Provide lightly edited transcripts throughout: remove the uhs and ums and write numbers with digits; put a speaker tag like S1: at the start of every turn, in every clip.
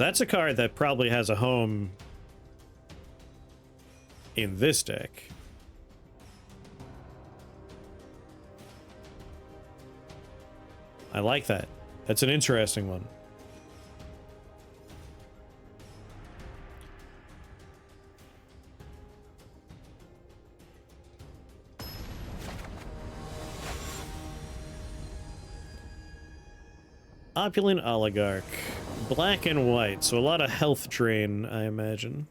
S1: So that's a card that probably has a home in this deck. I like that. That's an interesting one. Opulent Oligarch. Black and white, so a lot of health drain, I imagine.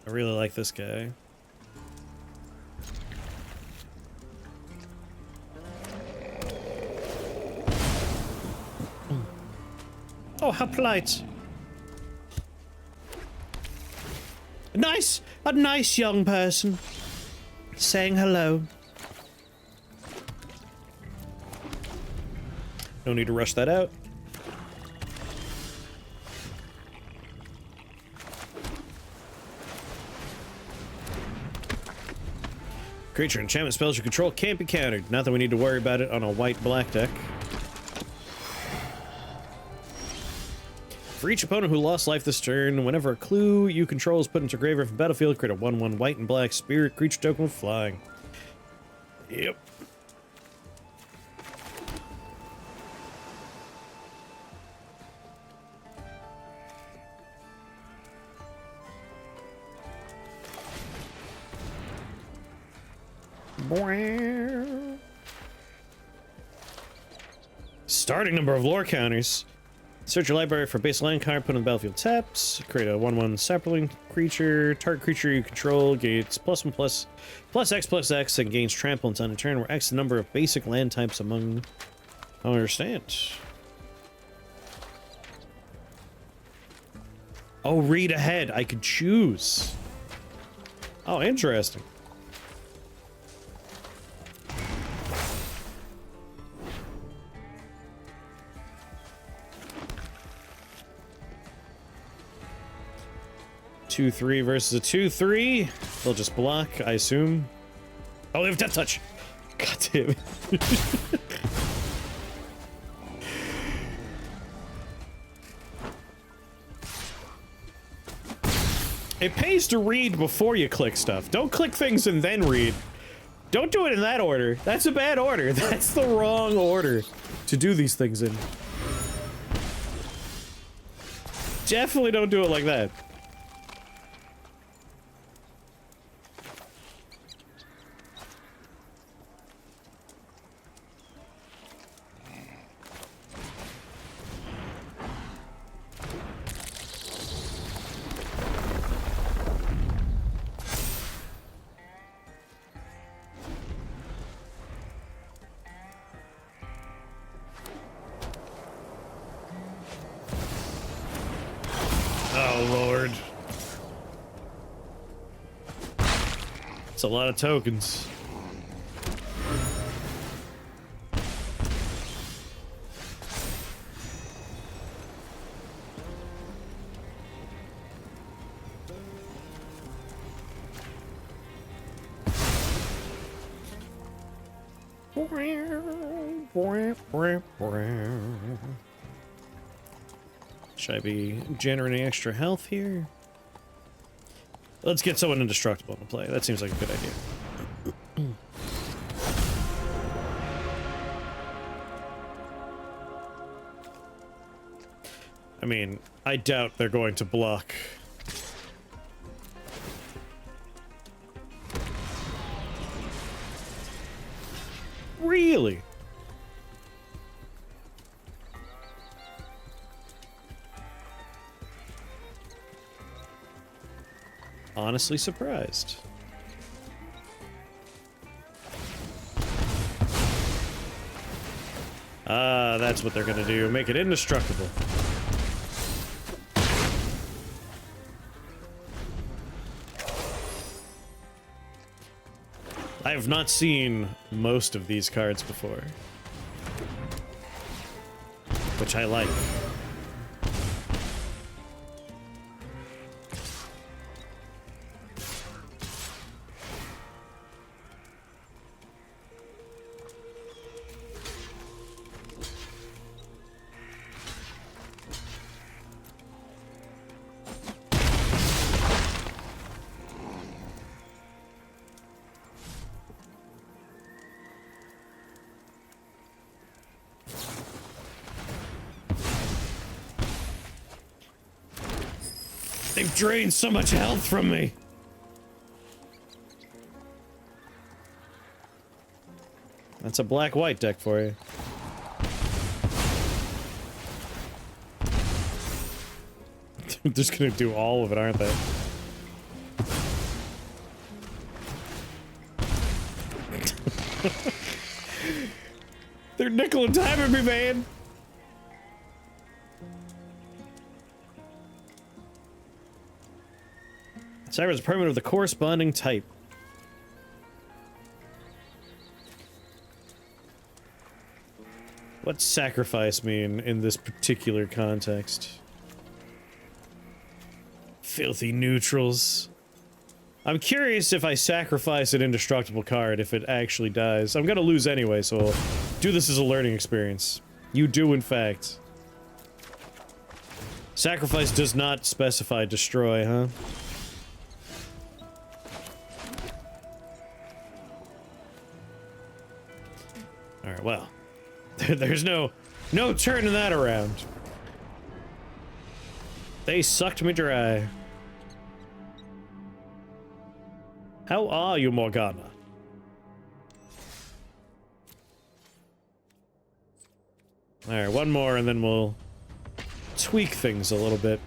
S1: I really like this guy. Oh, how polite. Nice! A nice young person. Saying hello. No need to rush that out. Creature enchantment spells you control can't be countered. Not that we need to worry about it on a white-black deck. For each opponent who lost life this turn, whenever a clue you control is put into graveyard from battlefield, create a 1/1 white and black spirit creature token with flying. Yep. Starting number of lore counters. Search your library for base land card, put on the battlefield taps, create a 1/1 sapling creature. Target creature you control gains +1/+X/X and gains trample until end of turn, where X is the number of basic land types among. I don't understand. Oh, read ahead. I could choose. Oh, interesting. Two, 3 versus a 2/3. They'll just block, I assume. Oh, they have Death Touch. God damn it. It pays to read before you click stuff. Don't click things and then read. Don't do it in that order. That's a bad order. That's the wrong order to do these things in. Definitely don't do it like that. It's a lot of tokens. Should I be generating extra health here? Let's get someone indestructible to play. That seems like a good idea. I mean, I doubt they're going to block. Really? Honestly surprised. Ah, that's what they're gonna do. Make it indestructible. I have not seen most of these cards before, which I like. They've drained so much health from me. That's a black-white deck for you. They're just gonna do all of it, aren't they? They're nickel and diming me, man. Cyber is a permanent of the corresponding type. What's sacrifice mean in this particular context? Filthy neutrals. I'm curious if I sacrifice an indestructible card, if it actually dies. I'm gonna lose anyway, so I'll do this as a learning experience. You do, in fact. Sacrifice does not specify destroy, huh? Alright, well. There's no turning that around. They sucked me dry. How are you, Morgana? Alright, one more and then we'll tweak things a little bit.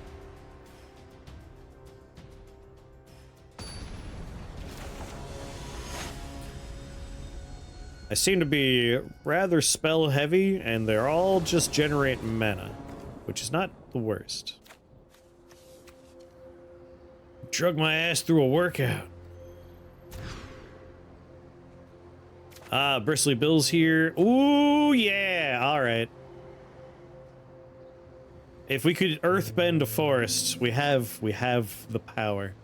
S1: I seem to be rather spell heavy, and they're all just generate mana, which is not the worst. Drug my ass through a workout. Ah, Bristly Bill's here. Ooh, yeah, alright. If we could earthbend a forest, we have the power.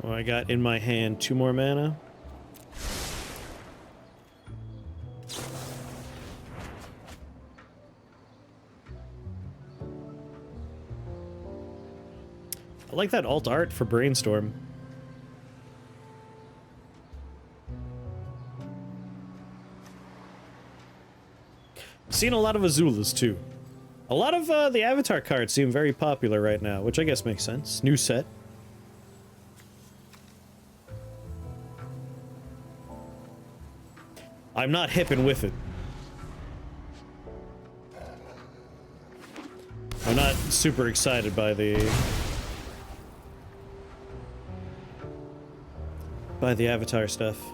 S1: Oh, I got in my hand 2 more mana. I like that alt art for Brainstorm. Seen a lot of Azulas too. A lot of the Avatar cards seem very popular right now, which I guess makes sense. New set. I'm not hipping with it. I'm not super excited by the Avatar stuff.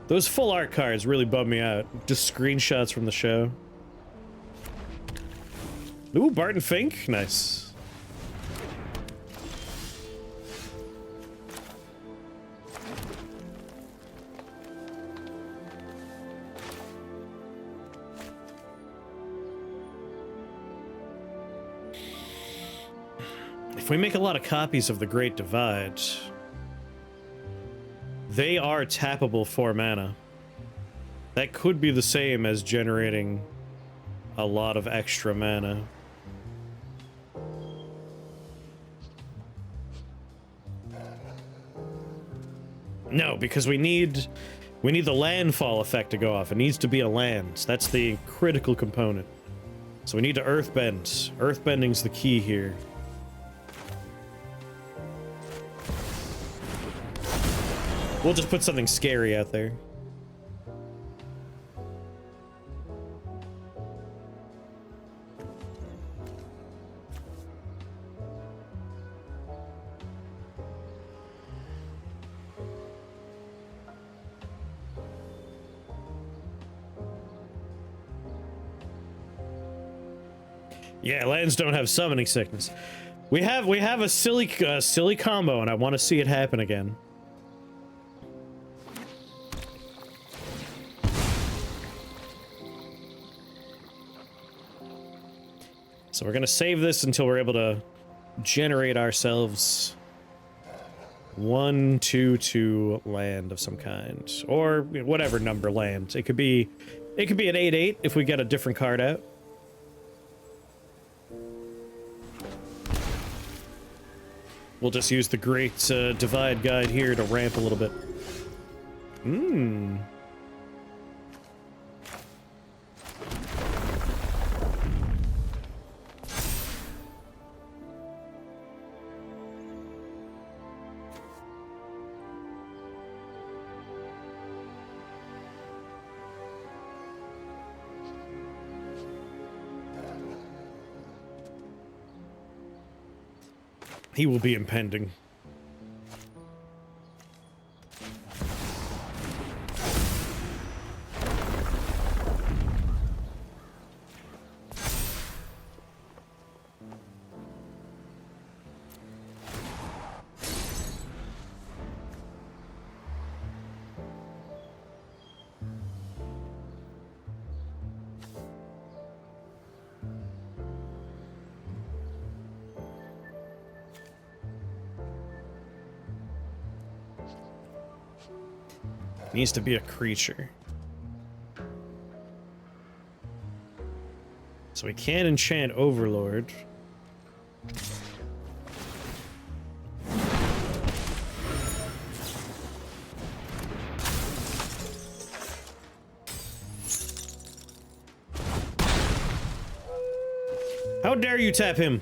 S1: Those full art cards really bum me out. Just screenshots from the show. Ooh, Barton Fink. Nice. If we make a lot of copies of the Great Divide, they are tappable for mana. That could be the same as generating a lot of extra mana. No, because we need the landfall effect to go off. It needs to be a land. That's the critical component. So we need to earthbend. Earthbending's the key here. We'll just put something scary out there. Yeah, lands don't have summoning sickness. We have a silly combo, and I want to see it happen again. So we're gonna save this until we're able to generate ourselves 1/2/2 land of some kind, or whatever number land. It could be an 8/8 if we get a different card out. We'll just use the great divide guide here to ramp a little bit. He will be impending. Needs to be a creature. So we can enchant Overlord. How dare you tap him?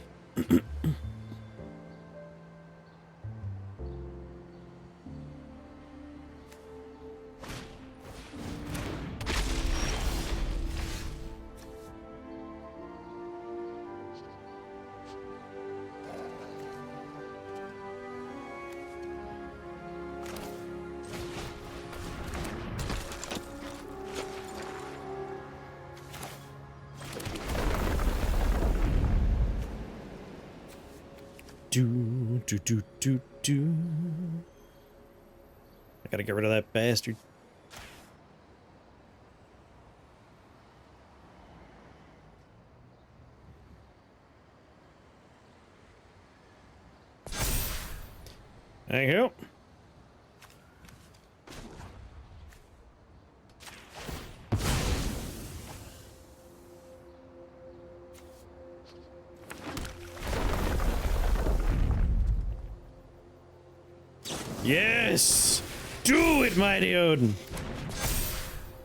S1: Do. I gotta get rid of that bastard. There you go. Yes! Do it, mighty Odin!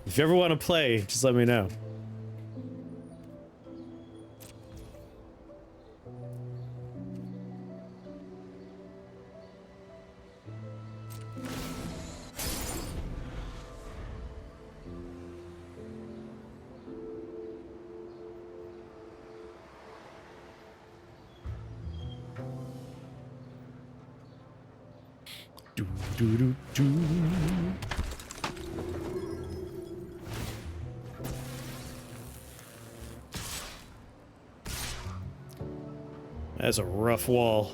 S1: If you ever want to play, just let me know. Do. That's a rough wall.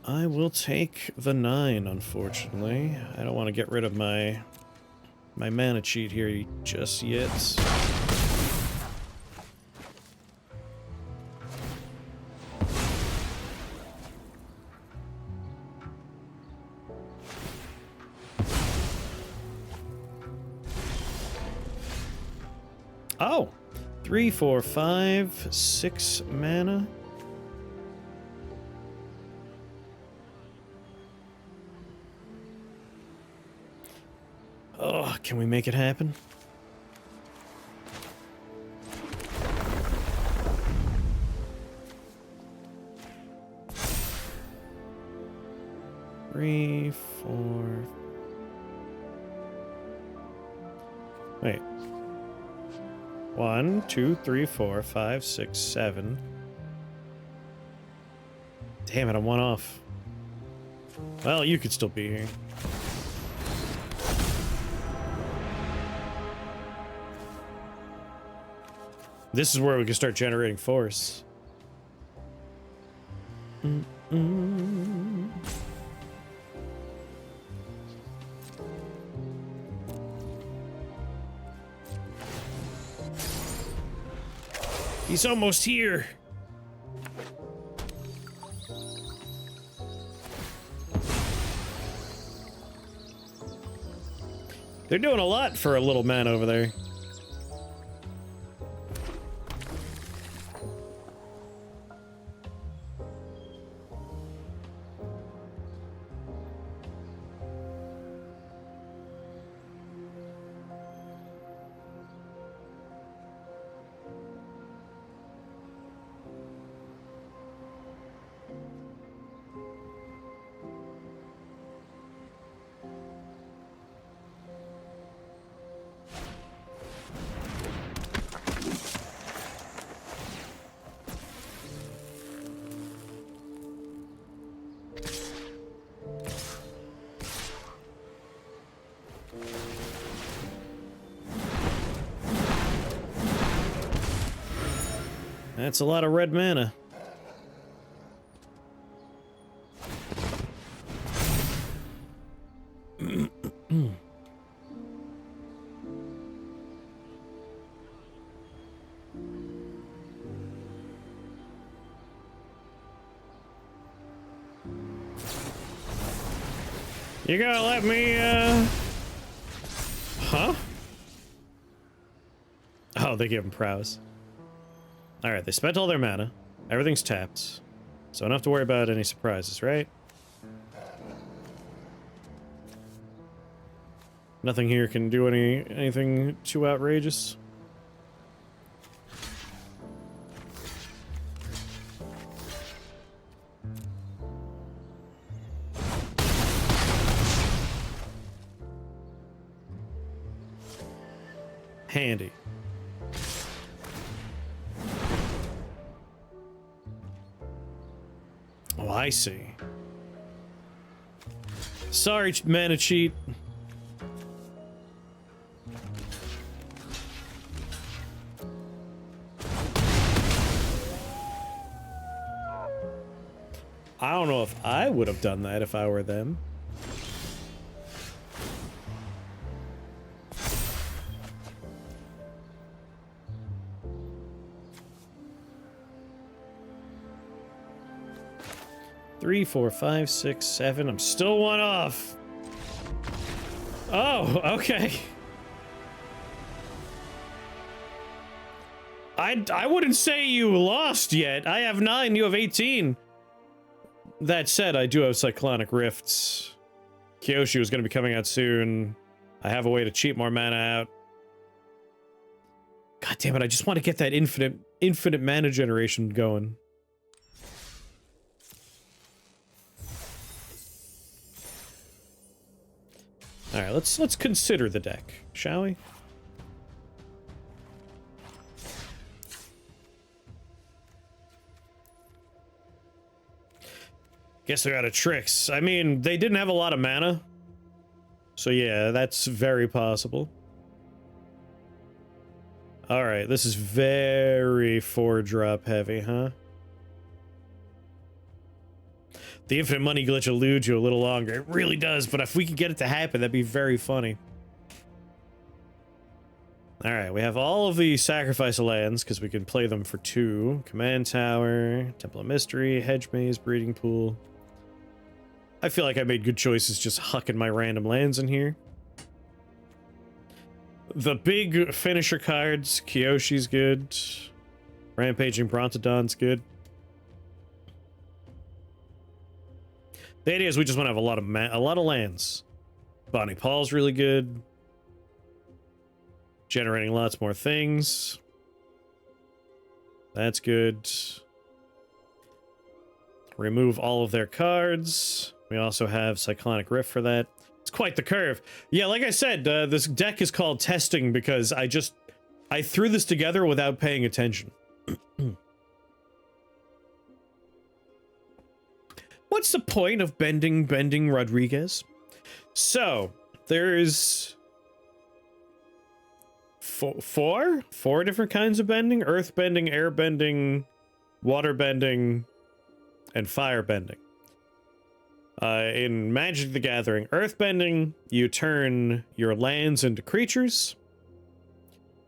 S1: I will take the 9, unfortunately. I don't want to get rid of my mana cheat here just yet. Oh, 3, 4, 5, 6 mana. Oh, can we make it happen? Three, 4. Wait. 1, 2, 3, 4, 5, 6, 7. Damn it, I'm one off. Well, you could still be here. This is where we can start generating force. He's almost here. They're doing a lot for a little man over there. That's a lot of red mana. You gotta let me, Huh? Oh, they give him prowess. Alright, they spent all their mana. Everything's tapped. So I don't have to worry about any surprises, right? Nothing here can do anything too outrageous. Handy. Oh, I see. Sorry, mana cheat. I don't know if I would have done that if I were them. Three, four, five, six, seven. I'm still one off. Oh, okay. I wouldn't say you lost yet. I have 9, you have 18. That said, I do have Cyclonic Rifts. Kyoshi was going to be coming out soon. I have a way to cheat more mana out. God damn it, I just want to get that infinite mana generation going. Alright, let's consider the deck, shall we? Guess they're out of tricks. I mean, they didn't have a lot of mana. So yeah, that's very possible. Alright, this is very 4-drop heavy, huh? The infinite money glitch eludes you a little longer. It really does, but if we could get it to happen, that'd be very funny. Alright, we have all of the sacrifice lands, because we can play them for 2. Command Tower, Temple of Mystery, Hedge Maze, Breeding Pool. I feel like I made good choices just hucking my random lands in here. The big finisher cards, Kyoshi's good. Rampaging Brontodon's good. The idea is we just want to have a lot of lands. Bonnie Paul's really good. Generating lots more things. That's good. Remove all of their cards. We also have Cyclonic Rift for that. It's quite the curve. Yeah, like I said, this deck is called Testing because I threw this together without paying attention. What's the point of bending Rodriguez? So, there's Four different kinds of bending: earth bending, air bending, water bending, and fire bending. In Magic the Gathering, earth bending, you turn your lands into creatures.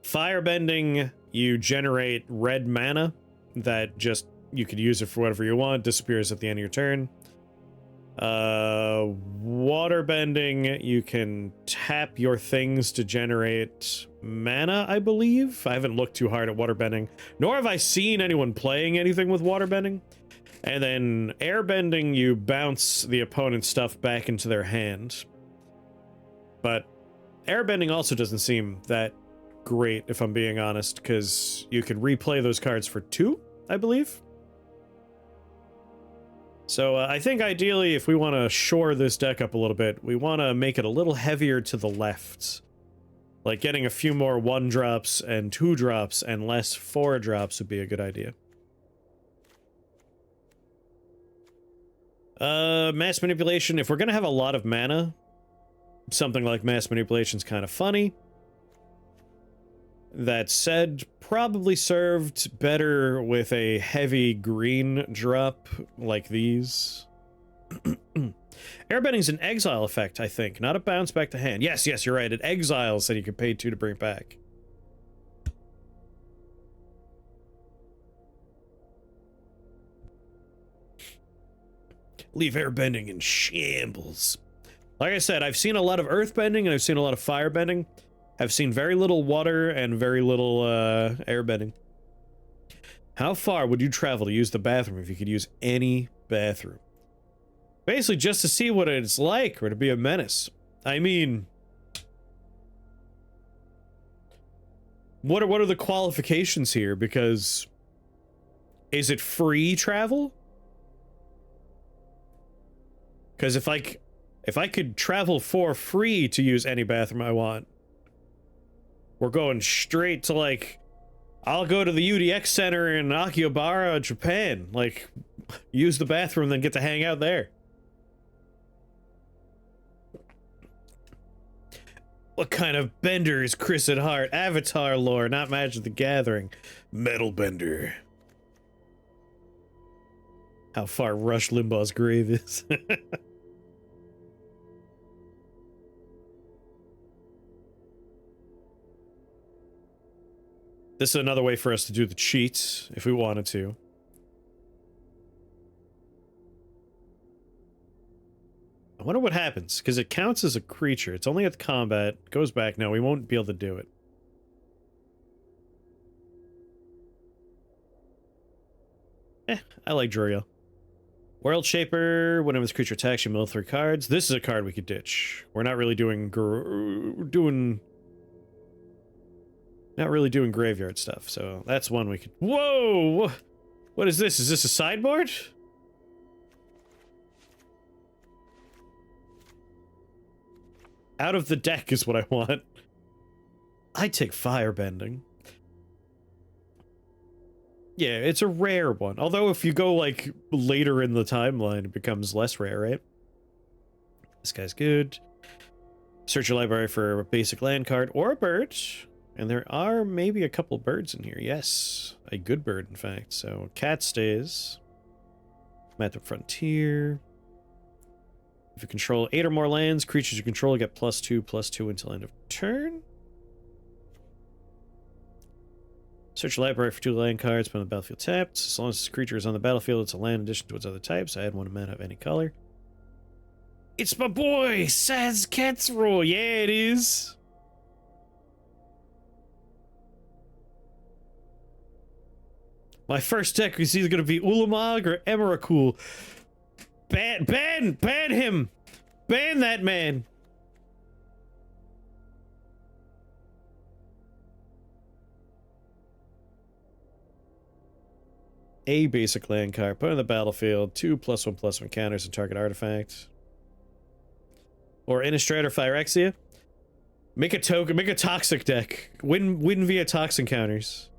S1: Fire bending, you generate red mana that just, you could use it for whatever you want, disappears at the end of your turn. Water bending, you can tap your things to generate mana, I believe. I haven't looked too hard at water bending, nor have I seen anyone playing anything with water bending. And then air bending, you bounce the opponent's stuff back into their hand. But air bending also doesn't seem that great, if I'm being honest, because you can replay those cards for 2, I believe. So I think ideally, if we want to shore this deck up a little bit, we want to make it a little heavier to the left. Like getting a few more 1-drops and 2-drops and less 4-drops would be a good idea. Mass manipulation. If we're going to have a lot of mana, something like mass manipulation is kind of funny. That said, probably served better with a heavy green drop like these. Airbending's an exile effect, I think, not a bounce back to hand. Yes, you're right. It exiles and you can pay 2 to bring it back. Leave airbending in shambles. Like I said, I've seen a lot of earthbending and I've seen a lot of firebending. I've seen very little water and very little airbending. How far would you travel to use the bathroom if you could use any bathroom? Basically, just to see what it's like or to be a menace. I mean, what are the qualifications here? Because is it free travel? Because if I could travel for free to use any bathroom I want, we're going straight to, like, I'll go to the UDX Center in Akihabara, Japan. Like, use the bathroom, then get to hang out there. What kind of bender is Chris at heart? Avatar lore, not Magic the Gathering. Metal bender. How far Rush Limbaugh's grave is. This is another way for us to do the cheats, if we wanted to. I wonder what happens, because it counts as a creature. It's only at the combat. Goes back. No, we won't be able to do it. I like Drurio. World Shaper. Whenever this creature attacks, you mill 3 cards. This is a card we could ditch. We're not really doing not really doing graveyard stuff, so that's one we could... Whoa! What is this? Is this a sideboard? Out of the deck is what I want. I take firebending. Yeah, it's a rare one. Although if you go, like, later in the timeline, it becomes less rare, right? This guy's good. Search your library for a basic land card or a bird. And there are maybe a couple birds in here. Yes, a good bird, in fact. So, cat stays. Map the Frontier. If you control 8 or more lands, creatures you control get +2/+2 until end of turn. Search your library for 2 land cards, put on the battlefield tapped. As long as this creature is on the battlefield, it's a land in addition to its other types. I add 1 mana of any color. It's my boy, Saz Katzroll. Yeah, it is. My first deck is either going to be Ulamog or Emrakul. Ban him! Ban that man! A basic land card. Put on the battlefield. 2 +1/+1 counters and target artifact. Or Innistrad or Phyrexia. Make a token. Make a toxic deck. Win via toxin counters.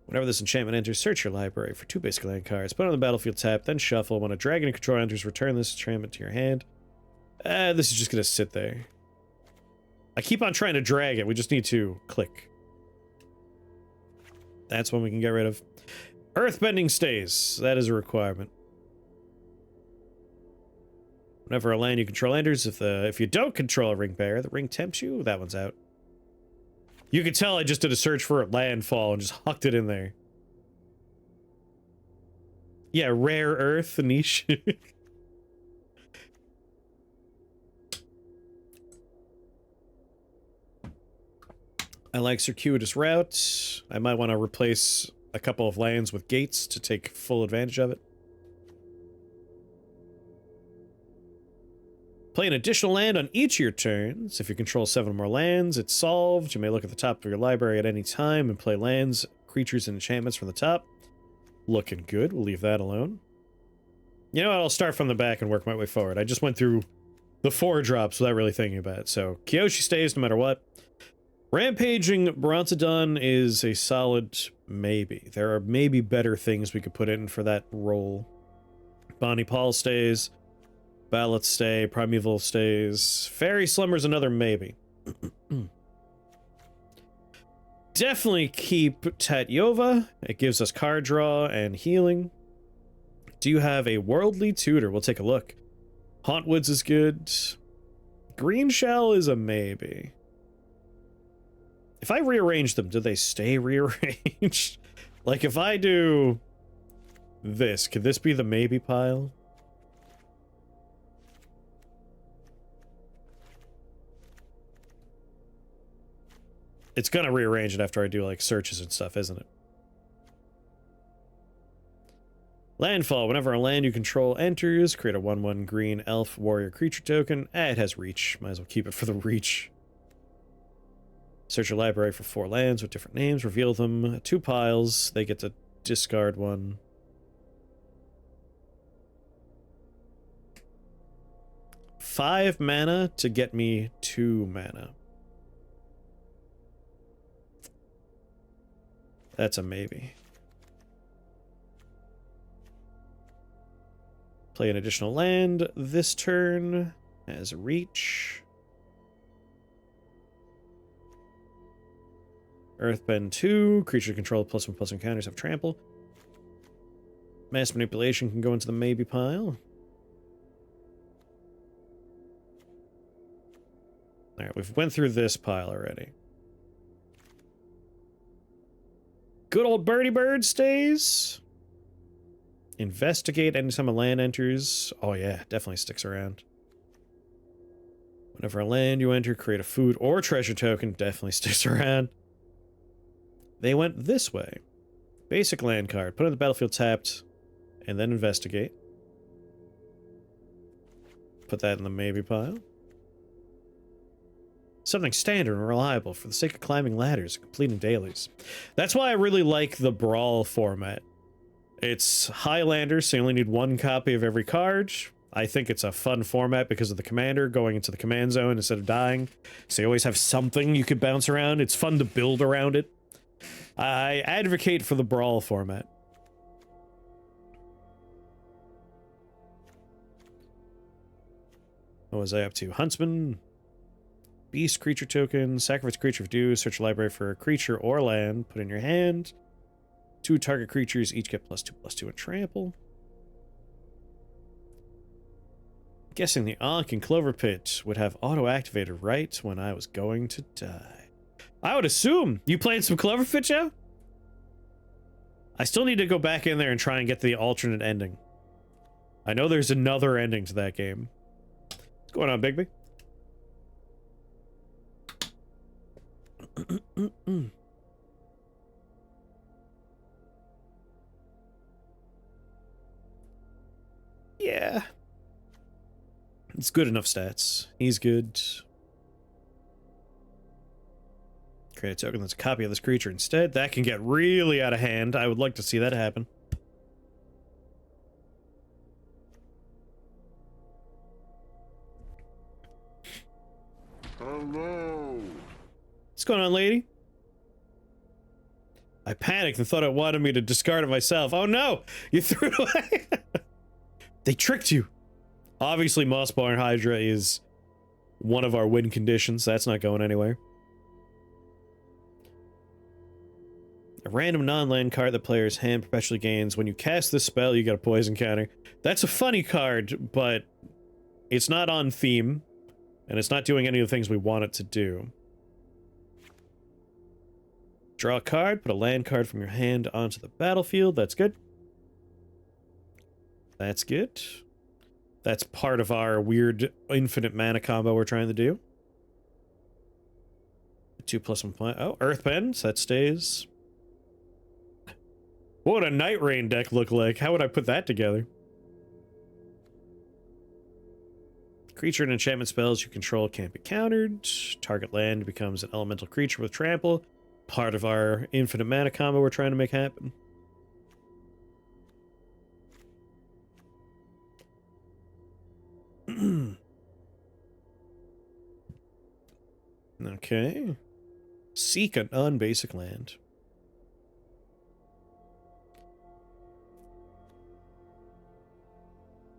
S1: Whenever this enchantment enters, search your library for 2 basic land cards. Put on the battlefield tap, then shuffle. When a dragon you control enters, return this enchantment to your hand. This is just gonna sit there. I keep on trying to drag it. We just need to click. That's one we can get rid of. Earthbending stays. That is a requirement. Whenever a land you control enters, if you don't control a ring bearer, the ring tempts you. That one's out. You can tell I just did a search for Landfall and just hucked it in there. Yeah, rare earth niche. I like circuitous route. I might want to replace a couple of lands with gates to take full advantage of it. Play an additional land on each of your turns. If you control 7 or more lands, it's solved. You may look at the top of your library at any time and play lands, creatures, and enchantments from the top. Looking good. We'll leave that alone. You know what? I'll start from the back and work my way forward. I just went through the 4 drops without really thinking about it. So, Kyoshi stays no matter what. Rampaging Bronzodon is a solid maybe. There are maybe better things we could put in for that role. Bonnie Paul stays. Ballot stay. Primeval stays. Fairy Slumber's another maybe. Definitely keep Tatyova. It gives us card draw and healing. Do you have a Worldly Tutor? We'll take a look. Hauntwoods is good. Green Shell is a maybe. If I rearrange them, do they stay rearranged? Like, if I do this, could this be the maybe pile? It's gonna rearrange it after I do, like, searches and stuff, isn't it? Landfall. Whenever a land you control enters, create a 1/1 green elf warrior creature token. It has reach. Might as well keep it for the reach. Search your library for 4 lands with different names. Reveal them. 2 piles. They get to discard 1. Five mana to get me 2 mana. That's a maybe. Play an additional land this turn as a reach. Earthbend 2, creature control +1/+1 counters have trample. Mass manipulation can go into the maybe pile. Alright, we've went through this pile already. Good old Birdie Bird stays. Investigate anytime a land enters. Oh yeah, definitely sticks around. Whenever a land you enter, create a food or treasure token. Definitely sticks around. They went this way. Basic land card. Put on the battlefield tapped, and then investigate. Put that in the maybe pile. Something standard and reliable for the sake of climbing ladders and completing dailies. That's why I really like the Brawl format. It's Highlanders, so you only need 1 copy of every card. I think it's a fun format because of the commander going into the command zone instead of dying. So you always have something you could bounce around. It's fun to build around it. I advocate for the Brawl format. What was I up to? Huntsman. Beast creature token. Sacrifice creature of due. Search your library for a creature or land. Put in your hand. 2 target creatures. Each get +2/+2 and trample. Guessing the Ankh and Clover Pit would have auto-activated right when I was going to die. I would assume. You played some Clover Pit, Joe? I still need to go back in there and try and get the alternate ending. I know there's another ending to that game. What's going on, Bigby? Yeah. It's good enough stats. He's good. Create a token that's a copy of this creature instead. That can get really out of hand. I would like to see that happen.
S2: Hello.
S1: What's going on, lady? I panicked and thought it wanted me to discard it myself. Oh no! You threw it away! They tricked you! Obviously, Mossbarn Hydra is one of our win conditions. That's not going anywhere. A random non-land card the player's hand perpetually gains. When you cast this spell, you get a poison counter. That's a funny card, but it's not on theme, and it's not doing any of the things we want it to do. Draw a card, put a land card from your hand onto the battlefield. That's good. That's good. That's part of our weird infinite mana combo we're trying to do. 2+1. Oh, Earthbend. That stays. What would a Night Rain deck look like? How would I put that together? Creature and enchantment spells you control can't be countered. Target land becomes an elemental creature with trample. Part of our infinite mana combo we're trying to make happen. Okay. Seek an unbasic land.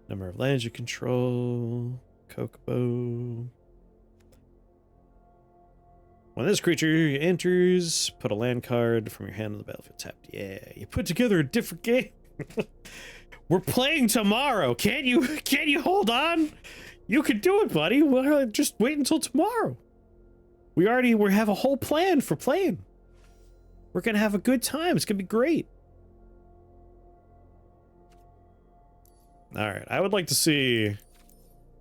S1: Number of lands you control. Kokobo. When this creature enters, put a land card from your hand on the battlefield tapped. Yeah, you put together a different game. We're playing tomorrow. Can't you hold on? You can do it, buddy. Well, just wait until tomorrow. We have a whole plan for playing. We're gonna have a good time. It's gonna be great. All right, I would like to see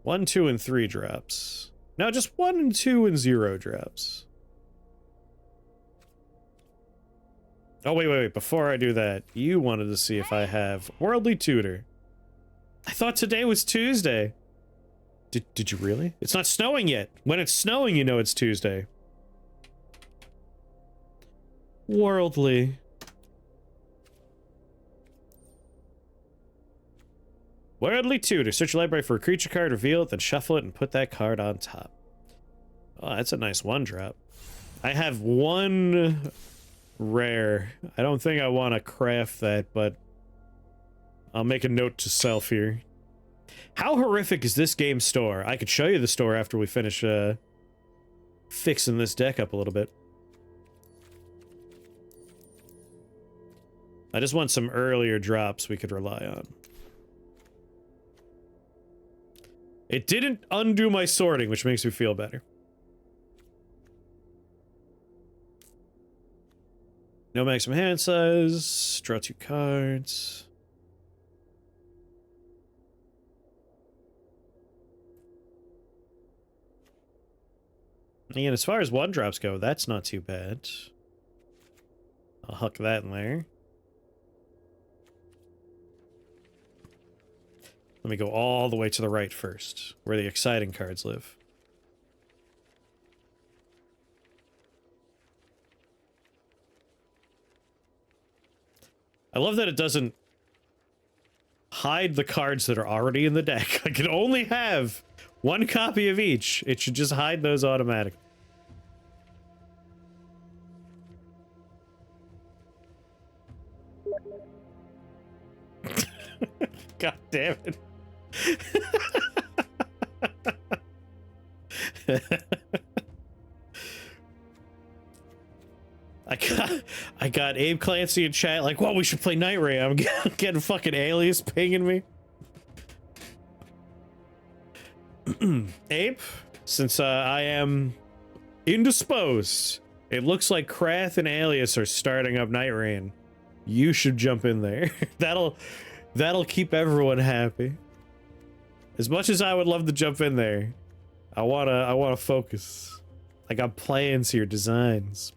S1: 1, 2, and 3 drops. No, just 1 and 2 and 0 drops. Oh, wait. Before I do that, you wanted to see if I have Worldly Tutor. I thought today was Tuesday. Did you really? It's not snowing yet. When it's snowing, you know it's Tuesday. Worldly. Worldly Tutor. Search your library for a creature card, reveal it, then shuffle it and put that card on top. Oh, that's a nice 1-drop. I have 1 rare. I don't think I want to craft that, but I'll make a note to self here. How horrific is this game's store? I could show you the store after we finish fixing this deck up a little bit. I just want some earlier drops we could rely on. It didn't undo my sorting, which makes me feel better. No maximum hand size. Draw 2 cards. And as far as 1-drops go, that's not too bad. I'll huck that in there. Let me go all the way to the right first, where the exciting cards live. I love that it doesn't hide the cards that are already in the deck. I can only have 1 copy of each. It should just hide those automatically. God damn it. I got Abe Clancy in chat like, well, we should play Night Ray. I'm getting fucking alias pinging me. Abe, since I am indisposed, it looks like Krath and Alias are starting up Night Rain. You should jump in there. That'll keep everyone happy. As much as I would love to jump in there, I wanna focus. I got plans here, designs.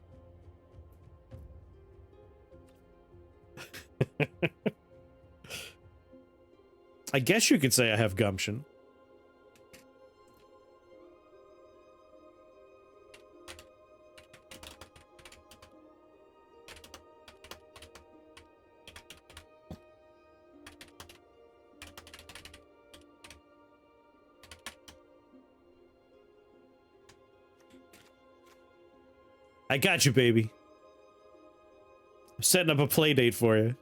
S1: I guess you could say I have gumption. I got you, baby. I'm setting up a play date for you.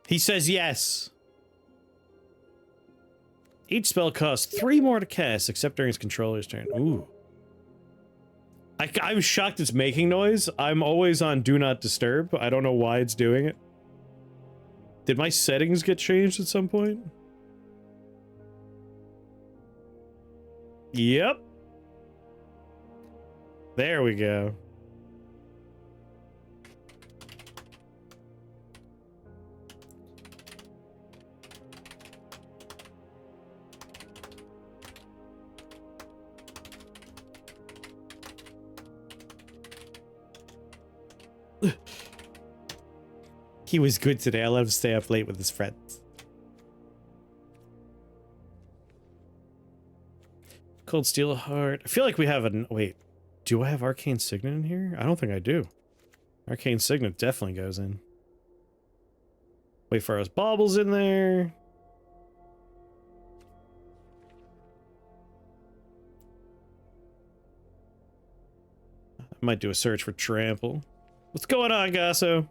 S1: He says yes. Each spell costs 3 more to cast, except during his controller's turn. Ooh. I'm shocked it's making noise. I'm always on Do Not Disturb. I don't know why it's doing it. Did my settings get changed at some point? Yep. There we go. He was good today. I let him stay up late with his friends. Cold Steel Heart. I feel like we have a... Wait. Do I have Arcane Signet in here? I don't think I do. Arcane Signet definitely goes in. Wayfarer's Bauble's in there. I might do a search for Trample. What's going on, Gasso?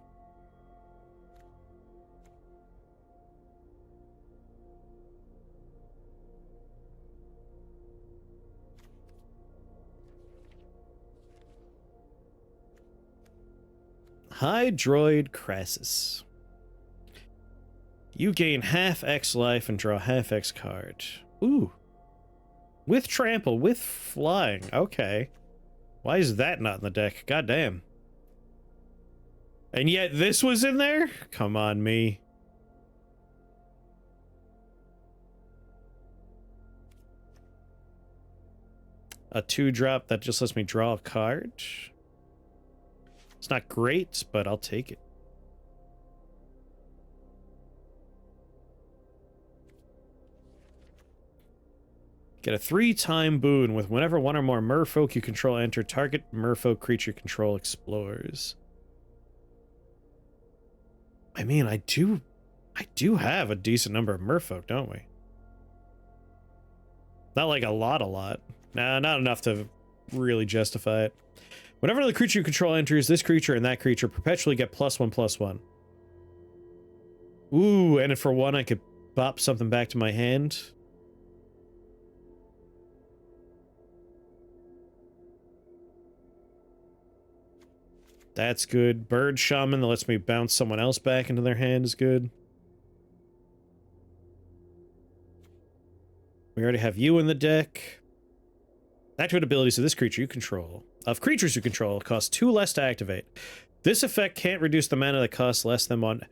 S1: Hydroid Crassus. You gain half X life and draw half X card. Ooh. With Trample, with Flying. Okay. Why is that not in the deck? God damn. And yet this was in there? Come on, me. A 2-drop that just lets me draw a card. It's not great, but I'll take it. Get a 3-time boon with whenever one or more merfolk you control enter, target merfolk creature control explores. I mean, I do have a decent number of merfolk, don't we? Not like a lot. Nah, not enough to really justify it. Whenever the creature you control enters, this creature and that creature perpetually get +1/+1. Ooh, and for 1 I could bop something back to my hand. That's good. Bird Shaman that lets me bounce someone else back into their hand is good. We already have you in the deck. Activate abilities of this creature you control. Of creatures you control, costs 2 less to activate. This effect can't reduce the mana that costs less than 1.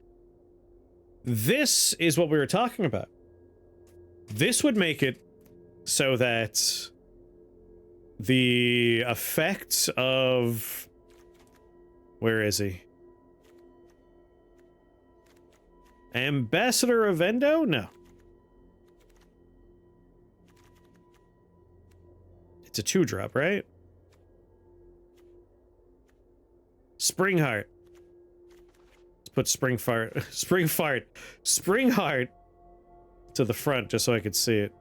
S1: This is what we were talking about. This would make it so that the effect of... Where is he? Ambassador of Endo? No. It's a 2-drop, right? Springheart. Let's put Springheart to the front just so I could see it.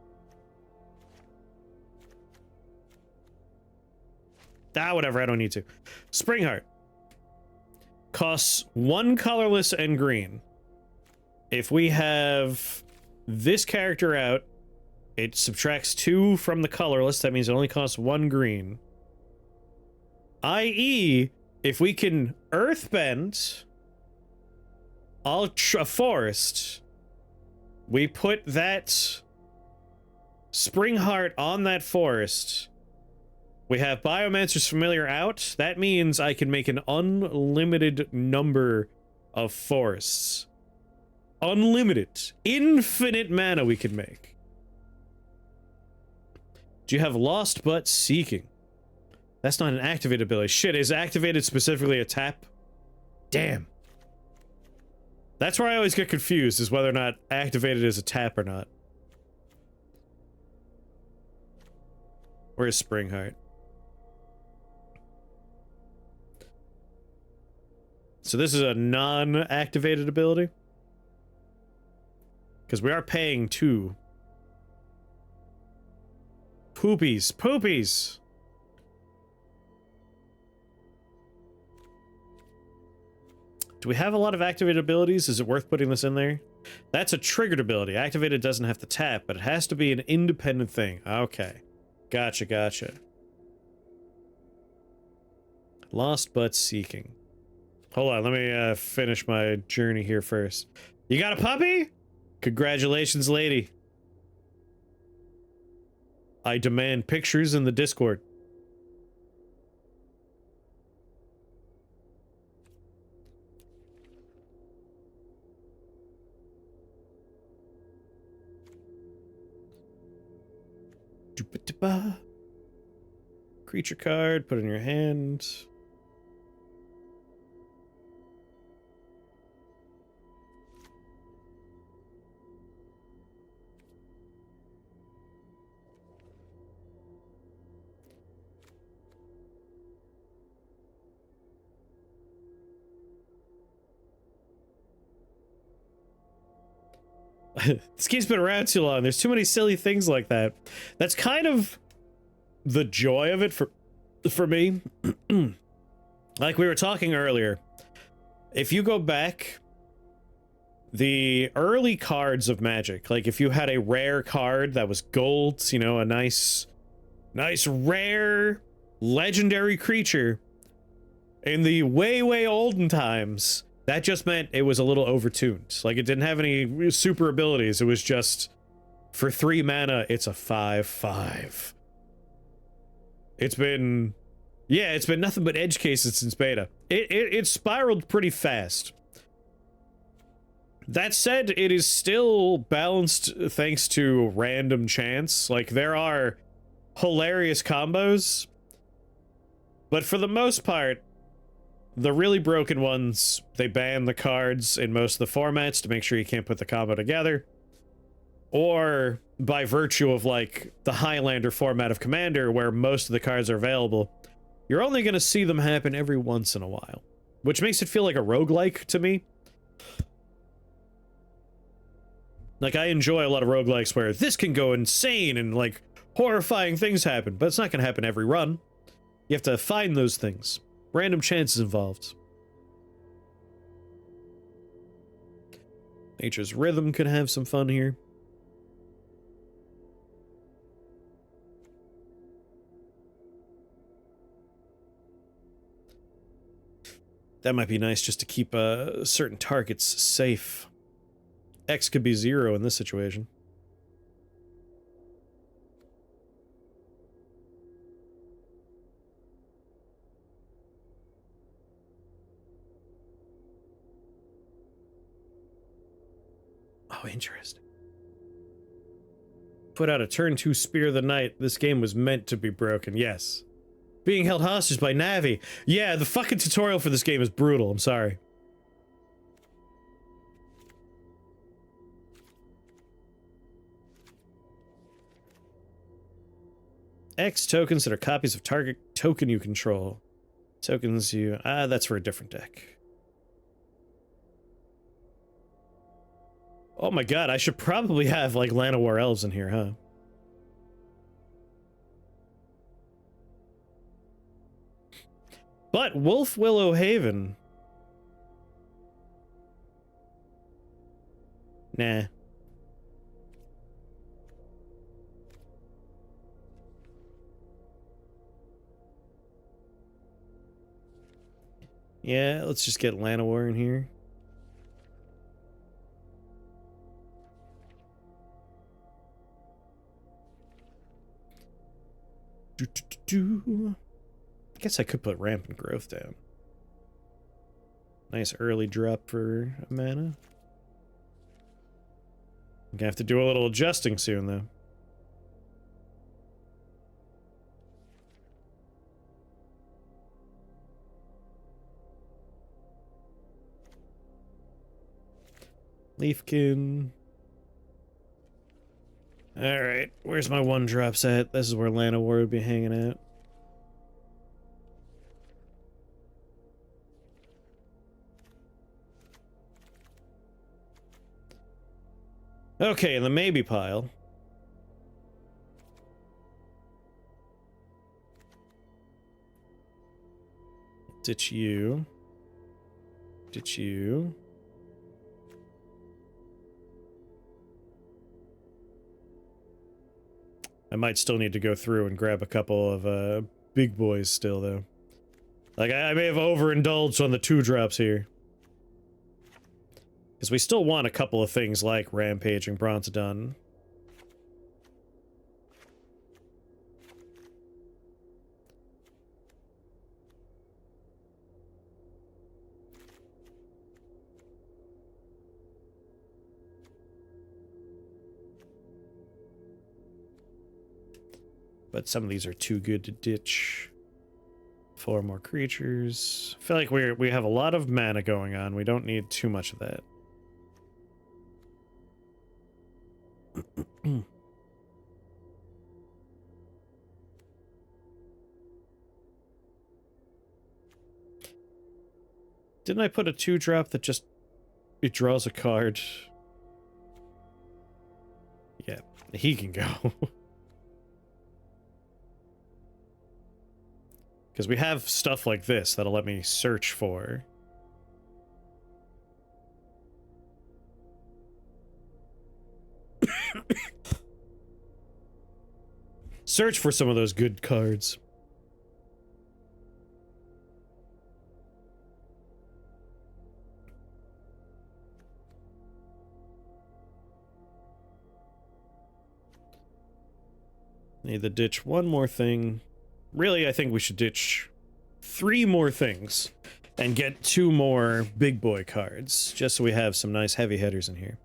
S1: Ah, whatever, I don't need to. Springheart. Costs 1 colorless and green. If we have this character out, it subtracts 2 from the colorless. That means it only costs 1 green. I.e., if we can earthbend a forest, we put that Springheart on that forest. We have Biomancer's Familiar out. That means I can make an unlimited number of forests. Unlimited. Infinite mana we can make. Do you have Lost But Seeking? That's not an activated ability. Shit, is activated specifically a tap? Damn. That's where I always get confused, is whether or not activated is a tap or not. Where's Springheart? So this is a non-activated ability? Because we are paying 2. Poopies. Poopies! Do we have a lot of activated abilities? Is it worth putting this in there? That's a triggered ability. Activated doesn't have to tap, but it has to be an independent thing. Okay. Gotcha, gotcha. Lost but seeking. Hold on, let me finish my journey here first. You got a puppy? Congratulations, lady. I demand pictures in the Discord. Creature card, put in your hand. This game's been around too long. There's too many silly things like that. That's kind of the joy of it for me. Like we were talking earlier, if you go back, the early cards of Magic, like if you had a rare card that was gold, you know, a nice rare legendary creature in the way olden times, that just meant it was a little overtuned. Like, it didn't have any super abilities. It was just, for 3 mana, it's a 5/5. It's been nothing but edge cases since beta. It spiraled pretty fast. That said, it is still balanced thanks to random chance. Like, there are hilarious combos, but for the most part, the really broken ones, they ban the cards in most of the formats to make sure you can't put the combo together. Or by virtue of, like, the Highlander format of Commander, where most of the cards are available, you're only going to see them happen every once in a while. Which makes it feel like a roguelike to me. Like, I enjoy a lot of roguelikes where this can go insane and, like, horrifying things happen, but it's not going to happen every run. You have to find those things. Random chances involved. Nature's Rhythm could have some fun here. That might be nice just to keep certain targets safe. X could be 0 in this situation. Oh, interesting. Put out a turn 2 Spear of the Night. This game was meant to be broken, yes. Being held hostage by Navi. Yeah, the fucking tutorial for this game is brutal, I'm sorry. X tokens that are copies of target token you control. Tokens you... that's for a different deck. Oh my god, I should probably have, like, Llanowar Elves in here, huh? But Wolf Willow Haven... Nah. Yeah, let's just get Llanowar in here. I guess I could put Rampant Growth down. Nice early drop for a mana. I'm gonna have to do a little adjusting soon, though. Leafkin. Alright, where's my 1-drops at? This is where Llanowar would be hanging out. Okay, in the maybe pile. Ditch you. ditch you. I might still need to go through and grab a couple of big boys still, though. Like, I may have overindulged on the 2-drops here. Because we still want a couple of things like Rampaging Brontodon. But some of these are too good to ditch. 4 more creatures. I feel like we have a lot of mana going on. We don't need too much of that. Didn't I put a 2-drop that just... it draws a card? Yeah, he can go. Because we have stuff like this that'll let me search for. Search for some of those good cards. Need to ditch one more thing. Really, I think we should ditch 3 more things and get 2 more big boy cards, just so we have some nice heavy hitters in here.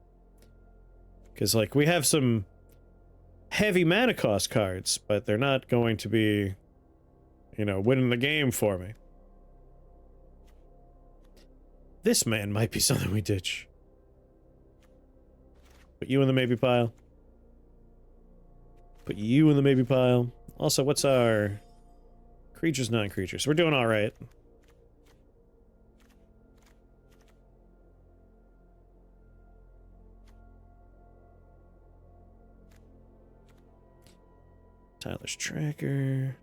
S1: Because, like, we have some heavy mana cost cards, but they're not going to be, you know, winning the game for me. This man might be something we ditch. Put you in the maybe pile. Put you in the maybe pile. Also, what's our... creatures, non-creatures. We're doing alright. Tyler's tracker.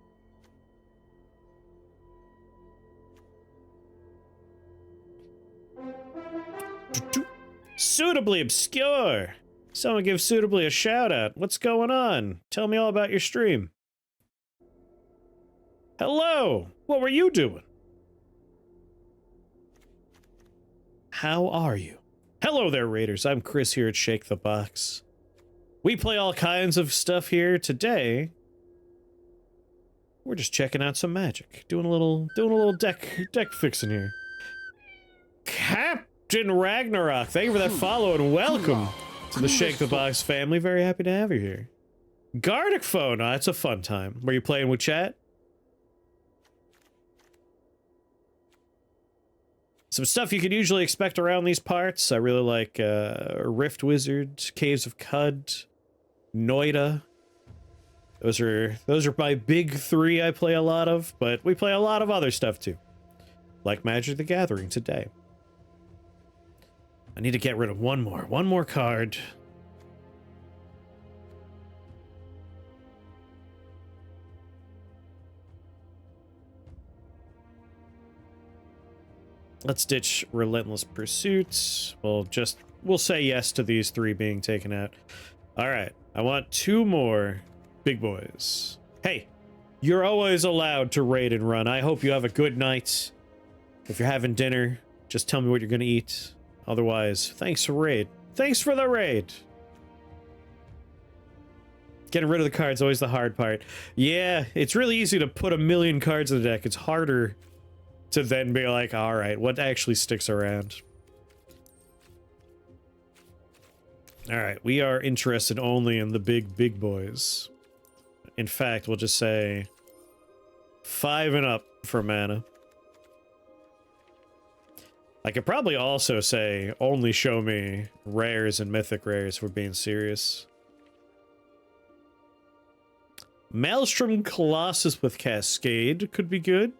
S1: Suitably obscure! Someone give Suitably a shout out. What's going on? Tell me all about your stream. Hello! What were you doing? How are you? Hello there, Raiders. I'm Chris here at Shake the Box. We play all kinds of stuff here. Today, we're just checking out some Magic. Doing a little deck fixing here. Captain Ragnarok, thank you for that follow and welcome to the Shake the Box family. Very happy to have you here. Gardic Phone, oh, that's a fun time. Were you playing with chat? Some stuff you could usually expect around these parts. I really like Rift Wizard, Caves of Cud, Noida. Those are my big 3 I play a lot of, but we play a lot of other stuff too. Like Magic the Gathering today. I need to get rid of one more card. Let's ditch Relentless Pursuits. We'll say yes to these 3 being taken out. Alright, I want 2 more big boys. Hey, you're always allowed to raid and run. I hope you have a good night. If you're having dinner, just tell me what you're gonna eat. Otherwise, thanks for raid. Thanks for the raid! Getting rid of the cards is always the hard part. Yeah, it's really easy to put a million cards in the deck. It's harder to then be like, alright, what actually sticks around? Alright, we are interested only in the big boys. In fact, we'll just say 5 and up for mana. I could probably also say only show me rares and mythic rares if we're being serious. Maelstrom Colossus with Cascade could be good.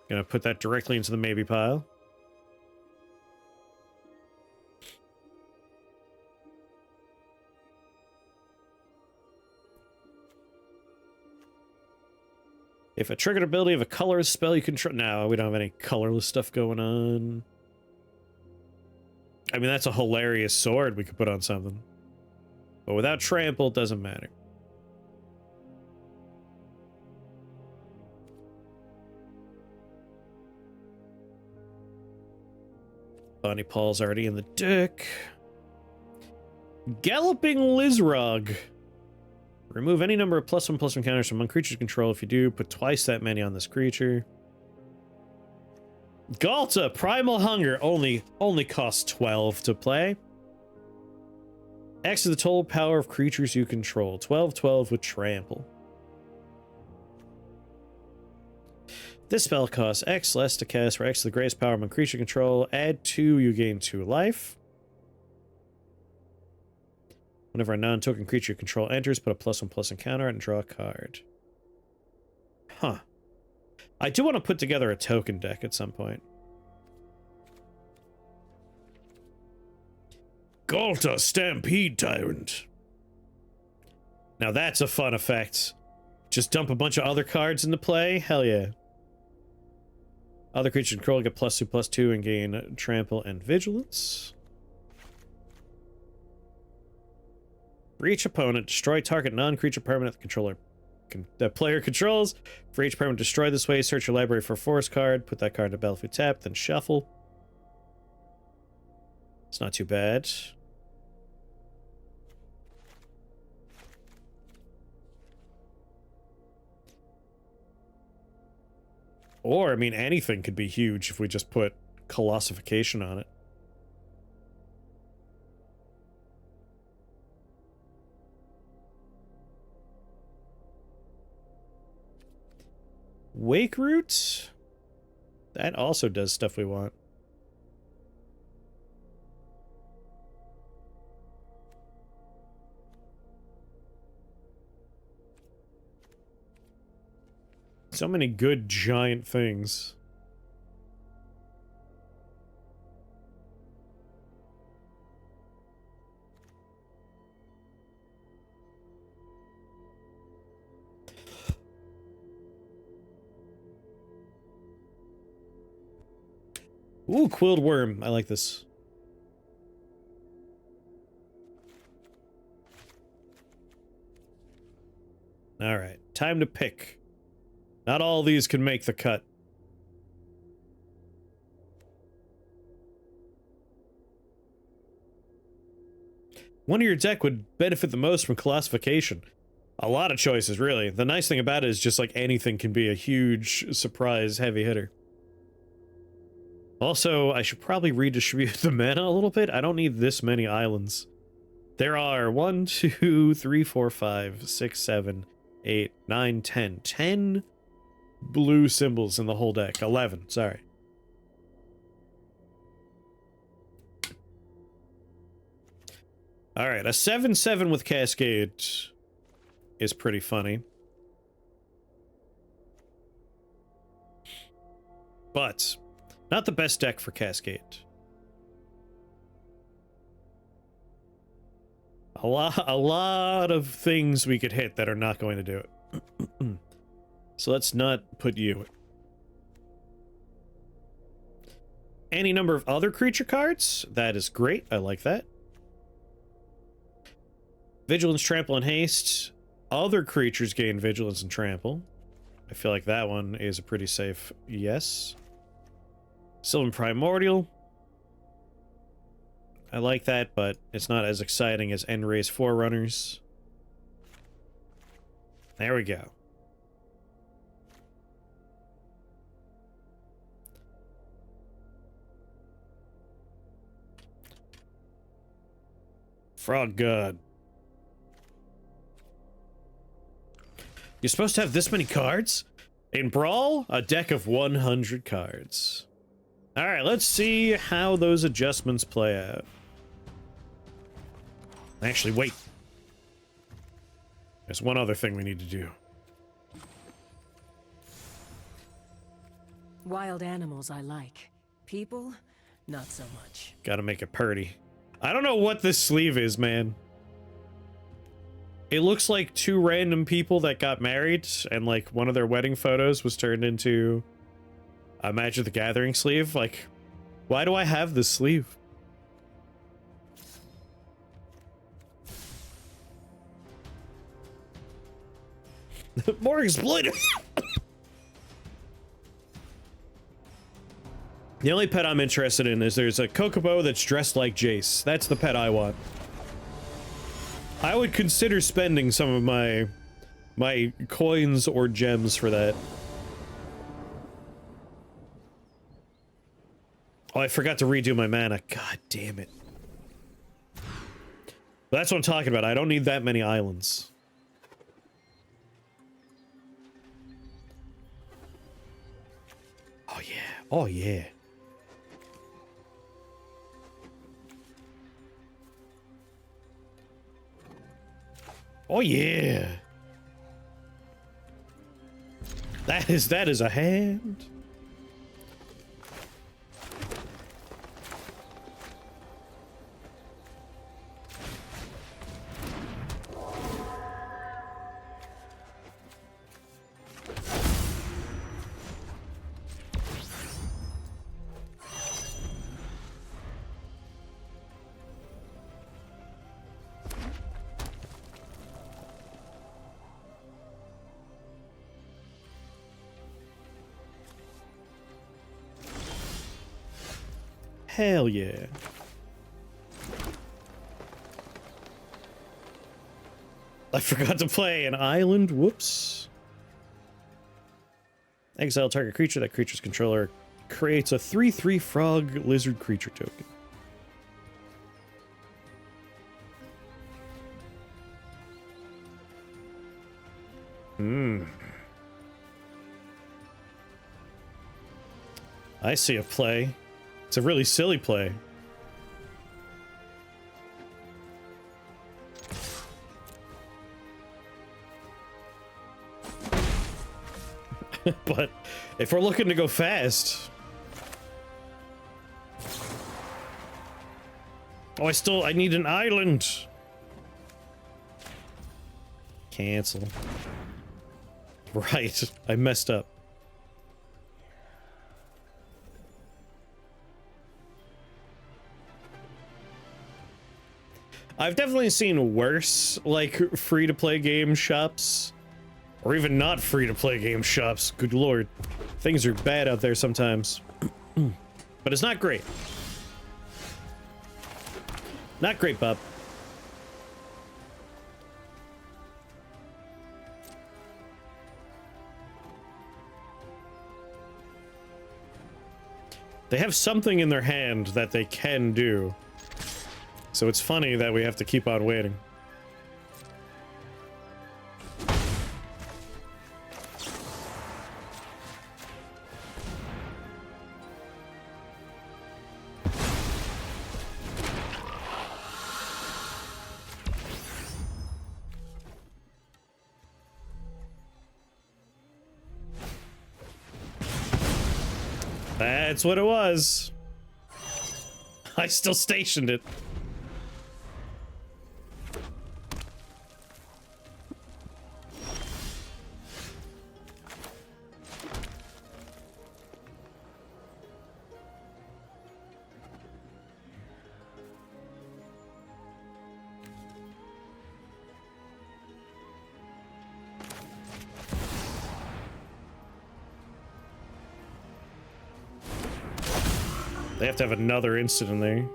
S1: Gonna put that directly into the maybe pile. If a triggered ability of a colorless spell you control... No, we don't have any colorless stuff going on. I mean, that's a hilarious sword we could put on something. But without trample, it doesn't matter. Bonnie Paul's already in the deck. Galloping Lizrog. Remove any number of +1/+1 counters from one creature's control. If you do, put twice that many on this creature. Galta, Primal Hunger, only costs 12 to play. X is the total power of creatures you control. 12/12 with trample. This spell costs X less to cast, where X is the greatest power among creature control. Add 2, you gain 2 life. Whenever a non-token creature you control enters, put a +1/+1 counter and draw a card. Huh. I do want to put together a token deck at some point. Galta, Stampede Tyrant. Now that's a fun effect. Just dump a bunch of other cards into play? Hell yeah. Other creature control get +2/+2 and gain trample and vigilance. For each opponent, destroy target non-creature permanent the player controls. For each permanent destroyed this way, search your library for a forest card, put that card into battlefield tap, then shuffle. It's not too bad. Or, I mean, anything could be huge if we just put Colossification on it. Wake Root? That also does stuff we want. So many good giant things. Ooh, Quilled Worm. I like this. All right, time to pick. Not all these can make the cut. One of your deck would benefit the most from Colossification. A lot of choices, really. The nice thing about it is just like anything can be a huge surprise heavy hitter. Also, I should probably redistribute the mana a little bit. I don't need this many islands. There are 1, 2, 3, 4, 5, 6, 7, 8, 9, 10. 10 blue symbols in the whole deck. 11, sorry. Alright, a 7/7 with Cascade is pretty funny. But not the best deck for Cascade. A lot of things we could hit that are not going to do it. So let's not put you. Any number of other creature cards. That is great. I like that. Vigilance, Trample, and Haste. Other creatures gain Vigilance and Trample. I feel like that one is a pretty safe yes. Sylvan Primordial. I like that, but it's not as exciting as Enray's Forerunners. There we go. Frog God. You're supposed to have this many cards? In Brawl, a deck of 100 cards. Alright, let's see how those adjustments play out. Actually, wait. There's one other thing we need to do.
S2: Wild animals I like. People, not so much.
S1: Gotta make it purty. I don't know what this sleeve is, man. It looks like two random people that got married, and like one of their wedding photos was turned into a Magic the Gathering sleeve. Like, why do I have this sleeve? More exploitive. The only pet I'm interested in is there's a Kokobo that's dressed like Jace. That's the pet I want. I would consider spending some of my coins or gems for that. Oh, I forgot to redo my mana. God damn it. That's what I'm talking about. I don't need that many islands. Oh yeah. Oh yeah. Oh yeah. That is a hand. Hell yeah. I forgot to play an island. Whoops. Exile target creature. That creature's controller creates a 3/3 frog lizard creature token. I see a play. It's a really silly play. But if we're looking to go fast... Oh, I need an island! Cancel. Right, I messed up. I've definitely seen worse, like, free-to-play game shops. Or even not free-to-play game shops. Good lord. Things are bad out there sometimes. But it's not great. Not great, Bob. They have something in their hand that they can do. So it's funny that we have to keep on waiting. That's what it was. I still stationed it. They have to have another instant in there.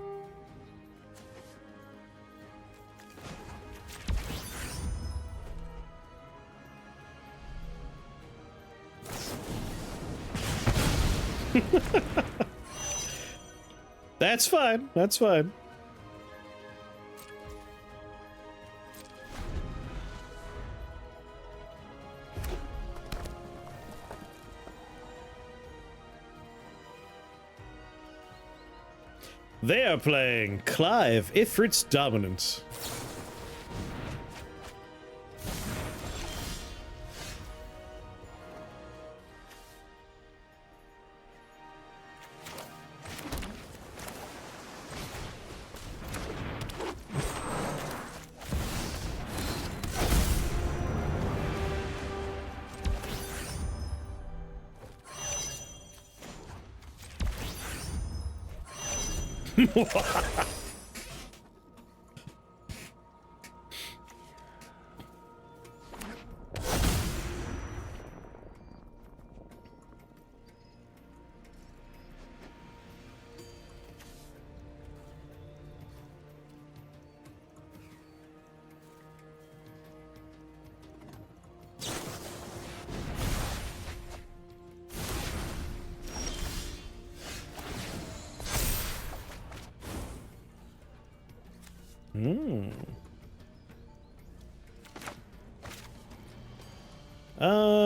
S1: That's fine. That's fine. They are playing Clive Ifrit's Dominant.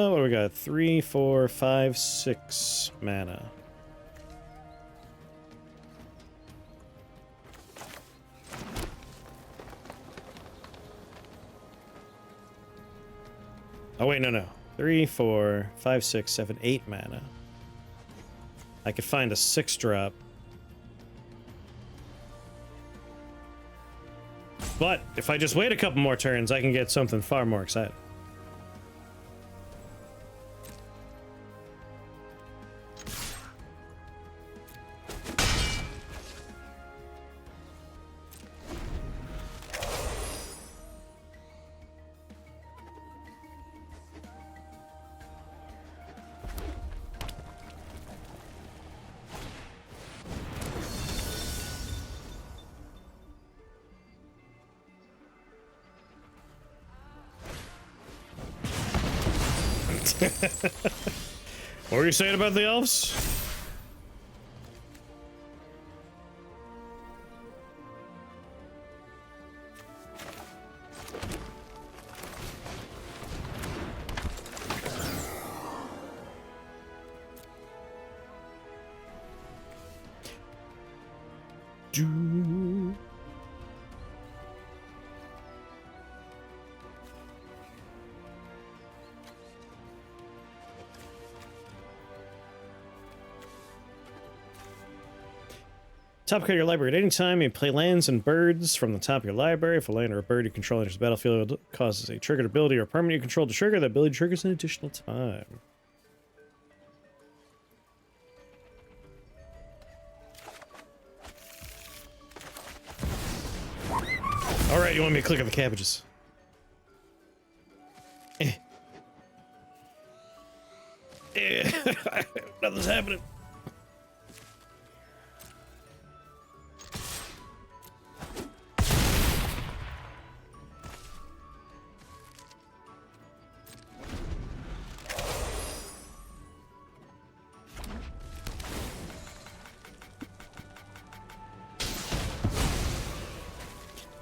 S1: What do we got? 3, 4, 5, 6 mana. Oh wait, no. 3, 4, 5, 6, 7, 8 mana. I could find a 6-drop. But if I just wait a couple more turns, I can get something far more exciting. What were you saying about the elves? Top card of your library at any time. You play lands and birds from the top of your library. If a land or a bird you control enters the battlefield, causes a triggered ability or a permanent you control to trigger, that ability triggers an additional time. Alright, you want me to click on the cabbages? Nothing's happening.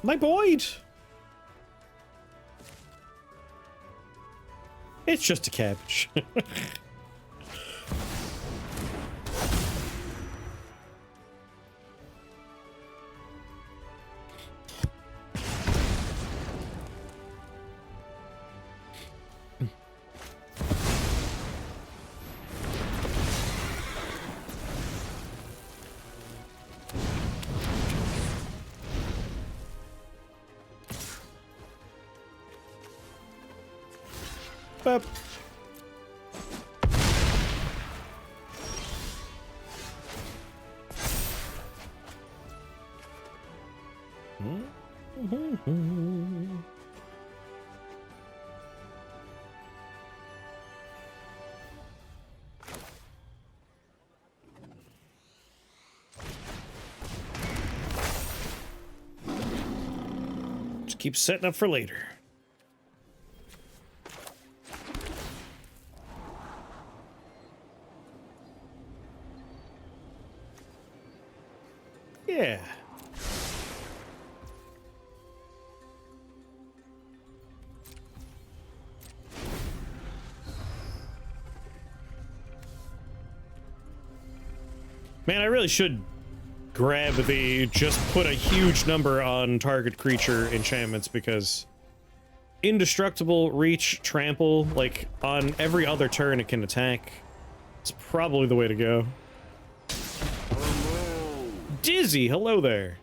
S1: My Boyd! It's just a cabbage. Up. Just keep setting up for later. Yeah. Man, I really should grab the just put a huge number on target creature enchantments, because indestructible, reach, trample, like on every other turn it can attack. It's probably the way to go. Dizzy, hello there.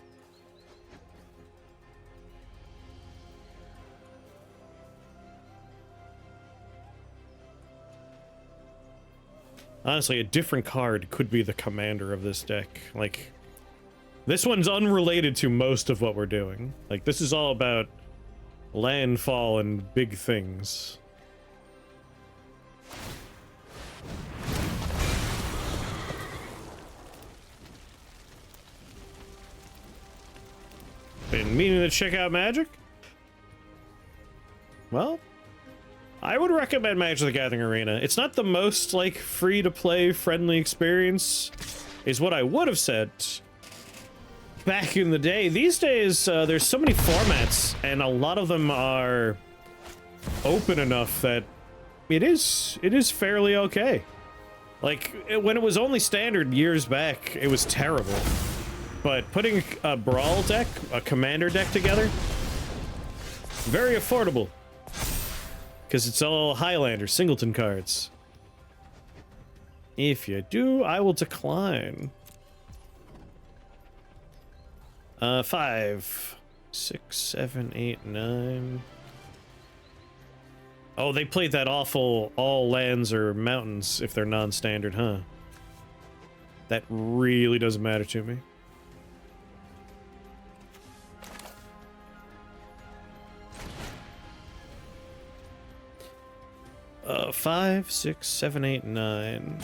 S1: Honestly, a different card could be the commander of this deck. Like, This one's unrelated to most of what we're doing. Like, this is all about landfall and big things. Been meaning to check out Magic? Well, I would recommend Magic the Gathering Arena. It's not the most, like, free-to-play friendly experience, is what I would have said back in the day. These days, there's so many formats, and a lot of them are open enough that it is fairly okay. Like, when it was only standard years back, it was terrible. But putting a Brawl deck, a Commander deck together, very affordable. Because it's all Highlander, Singleton cards. If you do, I will decline. 5, 6, 7, 8, 9. Oh, they played that awful all lands or mountains if they're non-standard, huh? That really doesn't matter to me. 5, 6, 7, 8, 9.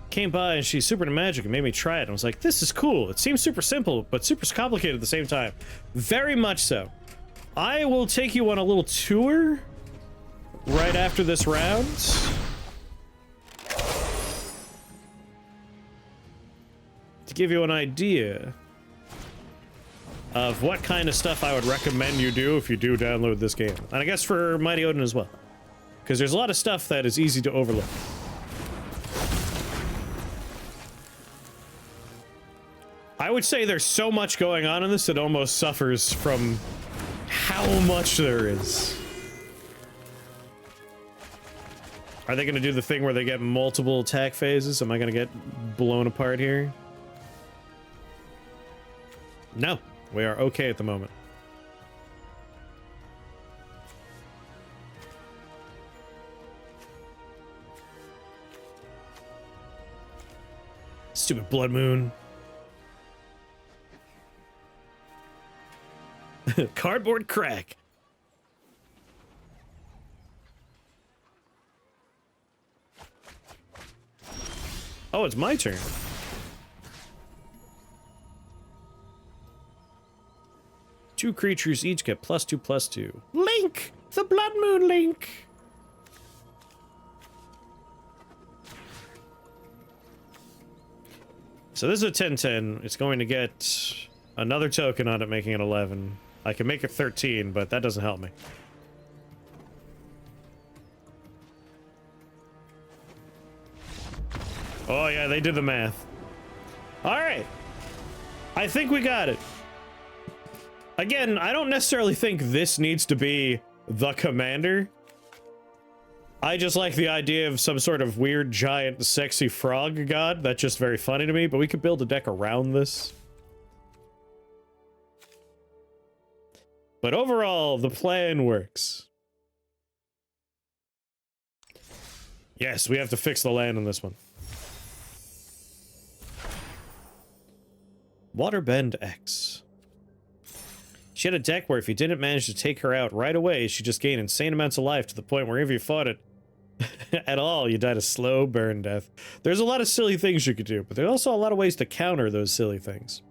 S1: Came by and she super into Magic and made me try it. I was like, this is cool. It seems super simple, but super complicated at the same time. Very much so. I will take you on a little tour right after this round. To give you an idea of what kind of stuff I would recommend you do if you do download this game. And I guess for Mighty Odin as well. Because there's a lot of stuff that is easy to overlook. I would say there's so much going on in this, it almost suffers from how much there is. Are they going to do the thing where they get multiple attack phases? Am I going to get blown apart here? No, we are okay at the moment. Stupid Blood Moon. Cardboard crack. Oh, it's my turn. Two creatures each get +2/+2. Link! The Blood Moon Link! So this is a 10/10. It's going to get another token on it, making it 11. I can make it 13, but that doesn't help me. Oh yeah, they did the math. Alright. I think we got it. Again, I don't necessarily think this needs to be the commander. I just like the idea of some sort of weird, giant, sexy frog god. That's just very funny to me, but we could build a deck around this. But overall, the plan works. Yes, we have to fix the land on this one. Waterbend X. She had a deck where if you didn't manage to take her out right away, she just gained insane amounts of life to the point where if you fought it at all, you died a slow burn death. There's a lot of silly things you could do, but there's also a lot of ways to counter those silly things.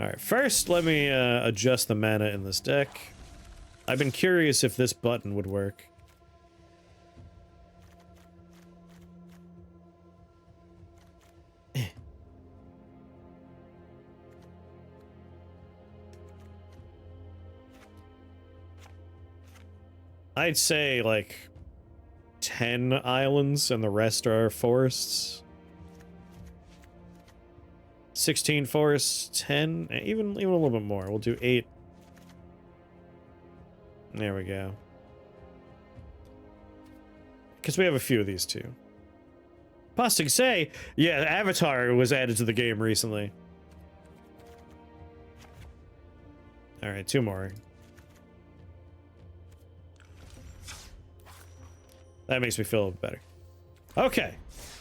S1: Alright, first let me adjust the mana in this deck. I've been curious if this button would work. I'd say like 10 islands and the rest are forests. 16 forests, 10, even a little bit more. We'll do 8. There we go. Because we have a few of these too. Posting say, yeah, Avatar was added to the game recently. All right, 2 more. That makes me feel better. Okay.